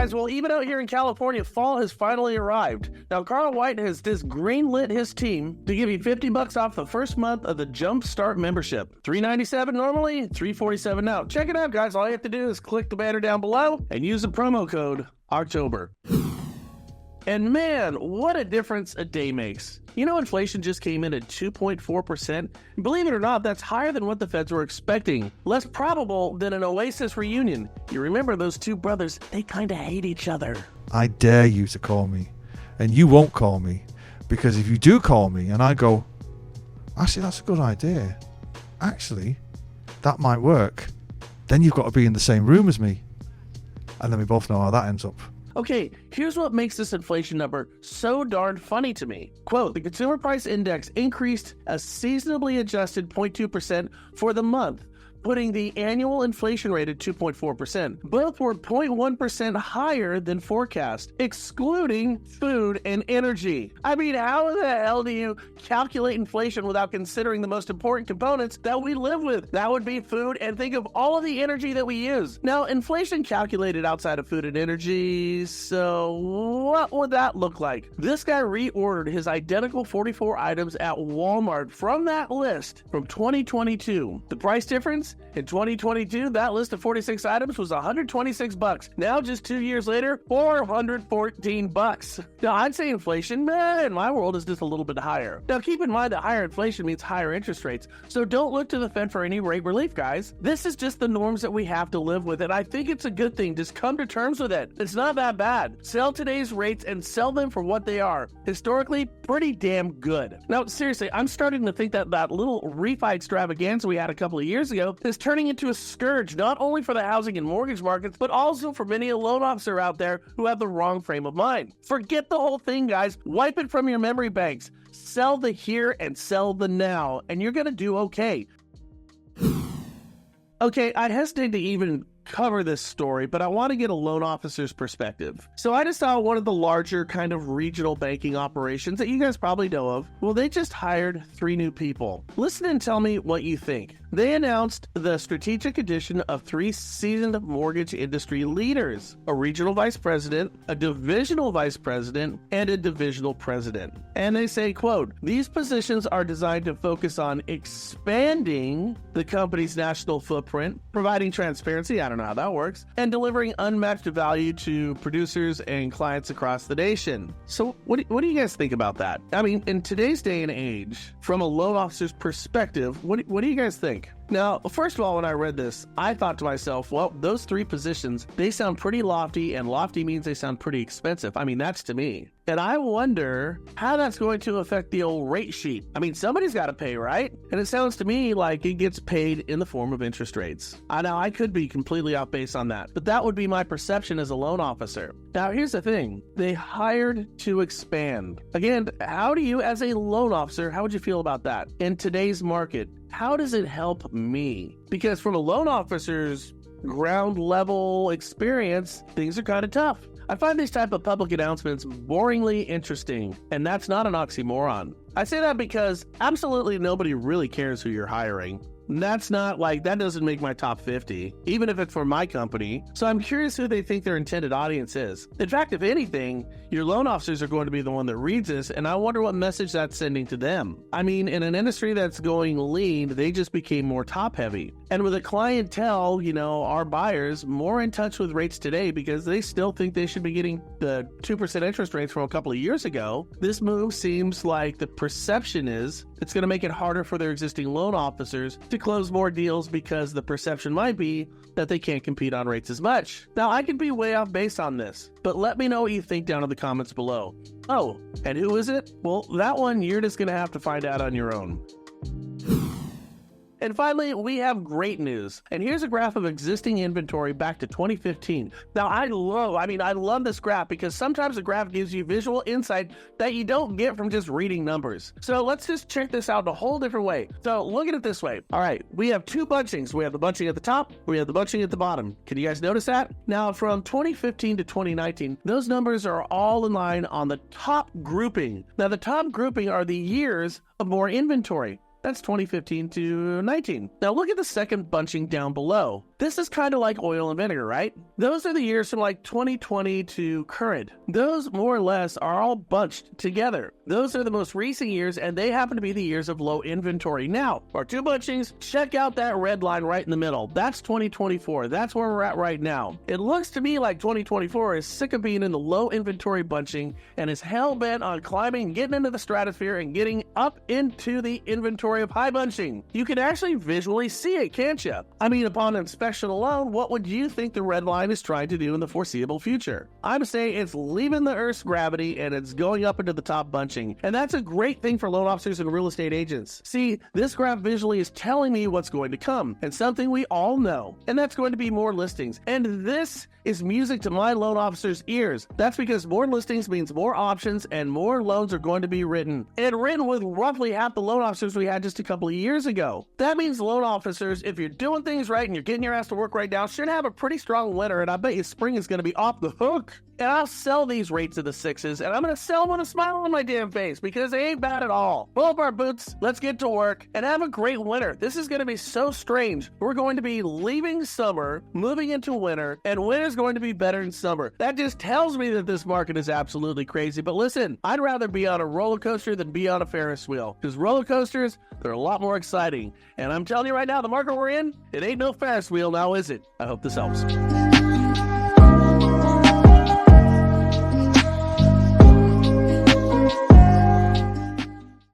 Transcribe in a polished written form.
guys, well, even out here in California, fall has finally arrived. Now, Carl White has just greenlit his team to give you $50 off the first month of the Jumpstart membership. $397 normally, $347 now. Check it out, guys. All you have to do is click the banner down below and use the promo code October. And man, what a difference a day makes. You know, inflation just came in at 2.4%. Believe it or not, that's higher than what the feds were expecting. Less probable than an Oasis reunion. You remember those two brothers, they kind of hate each other. I dare you to call me. And you won't call me. Because if you do call me and I go, actually, that's a good idea. Actually, that might work. Then you've got to be in the same room as me. And then we both know how that ends up. Okay, here's what makes this inflation number so darn funny to me. Quote, the Consumer Price Index increased a seasonably adjusted 0.2% for the month, putting the annual inflation rate at 2.4%. Both were 0.1% higher than forecast, excluding food and energy. I mean, how the hell do you calculate inflation without considering the most important components that we live with? That would be food, and think of all of the energy that we use. Now, inflation calculated outside of food and energy, so what would that look like? This guy reordered his identical 44 items at Walmart from that list from 2022. The price difference? In 2022, that list of 46 items was $126. Now, just 2 years later, $414. Now, I'd say inflation, man, in my world is just a little bit higher. Now, keep in mind that higher inflation means higher interest rates, so don't look to the Fed for any rate relief, guys. This is just the norms that we have to live with, and I think it's a good thing. Just come to terms with it. It's not that bad. Sell today's rates and sell them for what they are. Historically, pretty damn good. Now, seriously, I'm starting to think that that little refi extravaganza we had a couple of years ago is turning into a scourge, not only for the housing and mortgage markets, but also for many a loan officer out there who have the wrong frame of mind. Forget the whole thing, guys. Wipe it from your memory banks. Sell the here and sell the now, and you're going to do okay. Okay, I'd hesitate to even cover this story, but I want to get a loan officer's perspective. So I just saw one of the larger kind of regional banking operations that you guys probably know of. Well, they just hired 3 new people. Listen and tell me what you think. They announced the strategic addition of 3 seasoned mortgage industry leaders, a regional vice president, a divisional vice president, and a divisional president. And they say, quote, these positions are designed to focus on expanding the company's national footprint, providing transparency, I don't know how that works, and delivering unmatched value to producers and clients across the nation. So what do you guys think about that? I mean, in today's day and age, from a loan officer's perspective, what do you guys think? Now, first of all, when I read this, I thought to myself, well, those 3 positions, they sound pretty lofty, and lofty means they sound pretty expensive. I mean, that's to me. And I wonder how that's going to affect the old rate sheet. I mean, somebody's got to pay, right? And it sounds to me like it gets paid in the form of interest rates. I know I could be completely off base on that, but that would be my perception as a loan officer. Now, here's the thing. They hired to expand. Again, how do you, as a loan officer, how would you feel about that? In today's market, how does it help me? Because from a loan officer's ground level experience, things are kind of tough. I find these type of public announcements boringly interesting, and that's not an oxymoron. I say that because absolutely nobody really cares who you're hiring. That's not like, that doesn't make my top 50, even if it's for my company. So I'm curious who they think their intended audience is. In fact, if anything, your loan officers are going to be the one that reads this, and I wonder what message that's sending to them. I mean, in an industry that's going lean, they just became more top heavy. And with a clientele, our buyers more in touch with rates today because they still think they should be getting the 2% interest rates from a couple of years ago, this move seems like the perception is it's going to make it harder for their existing loan officers to close more deals because the perception might be that they can't compete on rates as much. Now, I could be way off base on this, but let me know what you think down in the comments below. Oh, and who is it? Well, that one you're just going to have to find out on your own. And finally, we have great news. And here's a graph of existing inventory back to 2015. Now, I love this graph because sometimes the graph gives you visual insight that you don't get from just reading numbers. So let's just check this out in a whole different way. So look at it this way. All right, we have 2 bunchings. We have the bunching at the top, we have the bunching at the bottom. Can you guys notice that? Now, from 2015 to 2019, those numbers are all in line on the top grouping. Now, the top grouping are the years of more inventory. That's 2015 to 19. Now look at the second bunching down below. This is kind of like oil and vinegar, right? Those are the years from like 2020 to current. Those more or less are all bunched together. Those are the most recent years, and they happen to be the years of low inventory. Now, our two bunchings, check out that red line right in the middle. That's 2024. That's where we're at right now. It looks to me like 2024 is sick of being in the low inventory bunching and is hell-bent on climbing, getting into the stratosphere, and getting up into the inventory of high bunching. You can actually visually see it, can't you? I mean, upon inspection alone, what would you think the red line is trying to do in the foreseeable future? I'm saying it's leaving the Earth's gravity and it's going up into the top bunching. And that's a great thing for loan officers and real estate agents. See, this graph visually is telling me what's going to come, and something we all know, and that's going to be more listings. And this is music to my loan officers' ears. That's because more listings means more options and more loans are going to be written. And written with roughly half the loan officers we had just a couple of years ago. That means loan officers, if you're doing things right and you're getting your ass to work right now, should have a pretty strong winter, and I bet you spring is going to be off the hook. And I'll sell these rates of the sixes, and I'm going to sell them with a smile on my damn face because they ain't bad at all. Pull up our boots, let's get to work, and have a great winter. This is going to be so strange. We're going to be leaving summer, moving into winter, and winter's going to be better than summer. That just tells me that this market is absolutely crazy. But listen, I'd rather be on a roller coaster than be on a Ferris wheel, because roller coasters, they're a lot more exciting. And I'm telling you right now, the market we're in, it ain't no Ferris wheel now, is it? I hope this helps.